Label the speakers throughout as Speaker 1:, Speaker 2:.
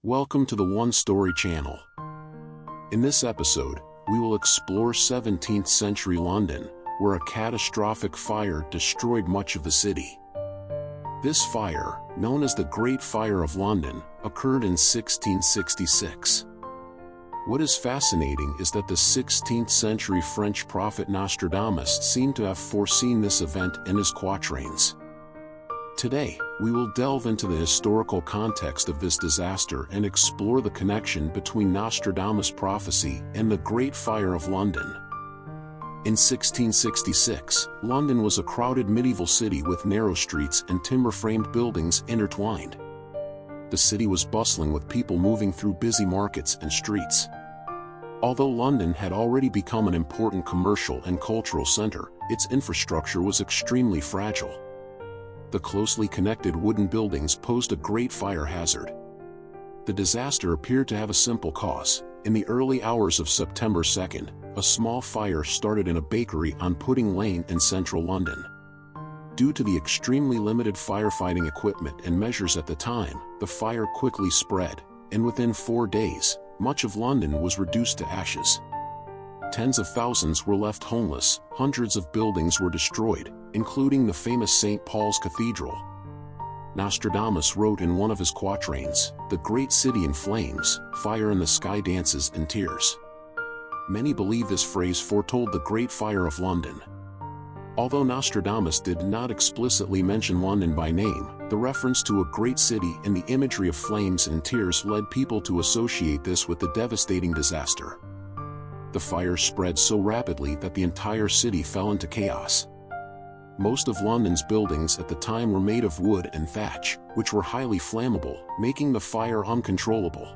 Speaker 1: Welcome to the One Story channel. In this episode, we will explore 17th century London, where a catastrophic fire destroyed much of the city. This fire, known as the Great Fire of London, occurred in 1666. What is fascinating is that the 16th century French prophet Nostradamus seemed to have foreseen this event in his quatrains. Today, we will delve into the historical context of this disaster and explore the connection between Nostradamus' prophecy and the Great Fire of London. In 1666, London was a crowded medieval city with narrow streets and timber-framed buildings intertwined. The city was bustling with people moving through busy markets and streets. Although London had already become an important commercial and cultural center, its infrastructure was extremely fragile. The closely connected wooden buildings posed a great fire hazard. The disaster appeared to have a simple cause. In the early hours of September 2nd, a small fire started in a bakery on Pudding Lane in central London. Due to the extremely limited firefighting equipment and measures at the time, the fire quickly spread, and within 4 days, much of London was reduced to ashes. Tens of thousands were left homeless, hundreds of buildings were destroyed, including the famous St. Paul's Cathedral. Nostradamus wrote in one of his quatrains, "The great city in flames, fire in the sky dances in tears." Many believe this phrase foretold the Great Fire of London. Although Nostradamus did not explicitly mention London by name, the reference to a great city and the imagery of flames and tears led people to associate this with the devastating disaster. The fire spread so rapidly that the entire city fell into chaos. Most of London's buildings at the time were made of wood and thatch, which were highly flammable, making the fire uncontrollable.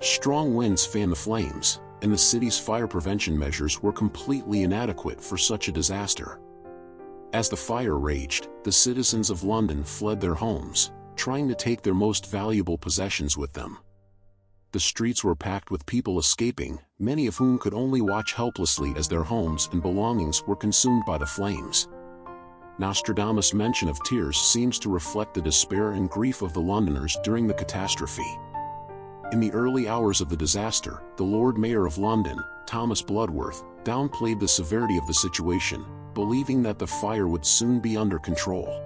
Speaker 1: Strong winds fanned the flames, and the city's fire prevention measures were completely inadequate for such a disaster. As the fire raged, the citizens of London fled their homes, trying to take their most valuable possessions with them. The streets were packed with people escaping, many of whom could only watch helplessly as their homes and belongings were consumed by the flames. Nostradamus' mention of tears seems to reflect the despair and grief of the Londoners during the catastrophe. In the early hours of the disaster, the Lord Mayor of London, Thomas Bloodworth, downplayed the severity of the situation, believing that the fire would soon be under control.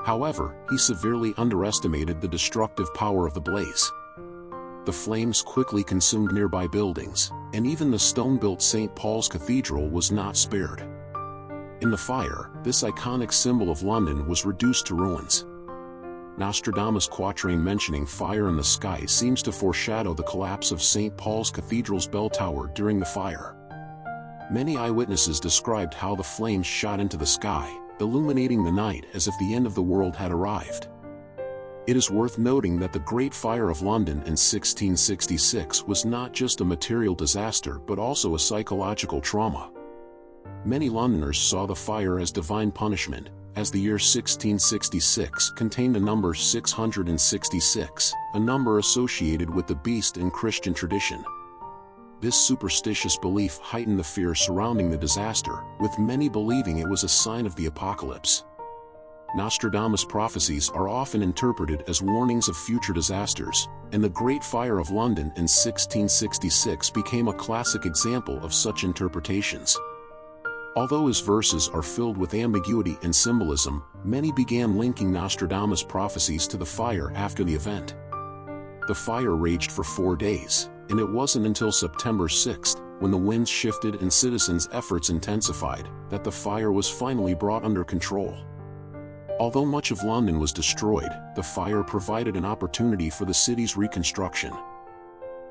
Speaker 1: However, he severely underestimated the destructive power of the blaze. The flames quickly consumed nearby buildings, and even the stone-built St. Paul's Cathedral was not spared. In the fire, this iconic symbol of London was reduced to ruins. Nostradamus' quatrain mentioning fire in the sky seems to foreshadow the collapse of St. Paul's Cathedral's bell tower during the fire. Many eyewitnesses described how the flames shot into the sky, illuminating the night as if the end of the world had arrived. It is worth noting that the Great Fire of London in 1666 was not just a material disaster but also a psychological trauma. Many Londoners saw the fire as divine punishment, as the year 1666 contained the number 666, a number associated with the beast in Christian tradition. This superstitious belief heightened the fear surrounding the disaster, with many believing it was a sign of the apocalypse. Nostradamus' prophecies are often interpreted as warnings of future disasters, and the Great Fire of London in 1666 became a classic example of such interpretations. Although his verses are filled with ambiguity and symbolism, many began linking Nostradamus' prophecies to the fire after the event. The fire raged for 4 days, and it wasn't until September 6th, when the winds shifted and citizens' efforts intensified, that the fire was finally brought under control. Although much of London was destroyed, the fire provided an opportunity for the city's reconstruction.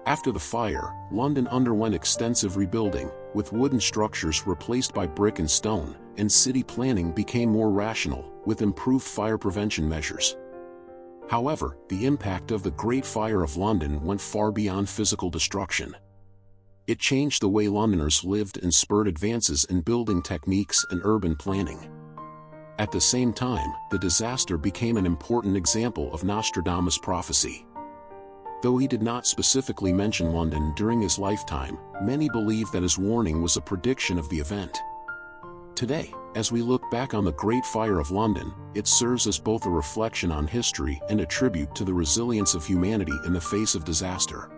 Speaker 1: After the fire, London underwent extensive rebuilding, with wooden structures replaced by brick and stone, and city planning became more rational, with improved fire prevention measures. However, the impact of the Great Fire of London went far beyond physical destruction. It changed the way Londoners lived and spurred advances in building techniques and urban planning. At the same time, the disaster became an important example of Nostradamus' prophecy. Though he did not specifically mention London during his lifetime, many believe that his warning was a prediction of the event. Today, as we look back on the Great Fire of London, it serves as both a reflection on history and a tribute to the resilience of humanity in the face of disaster.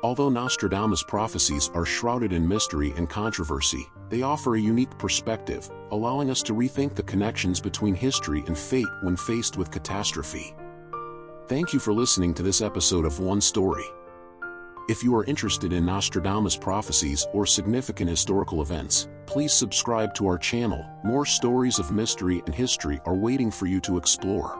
Speaker 1: Although Nostradamus' prophecies are shrouded in mystery and controversy, they offer a unique perspective, allowing us to rethink the connections between history and fate when faced with catastrophe. Thank you for listening to this episode of One Story. If you are interested in Nostradamus prophecies or significant historical events, please subscribe to our channel. More stories of mystery and history are waiting for you to explore.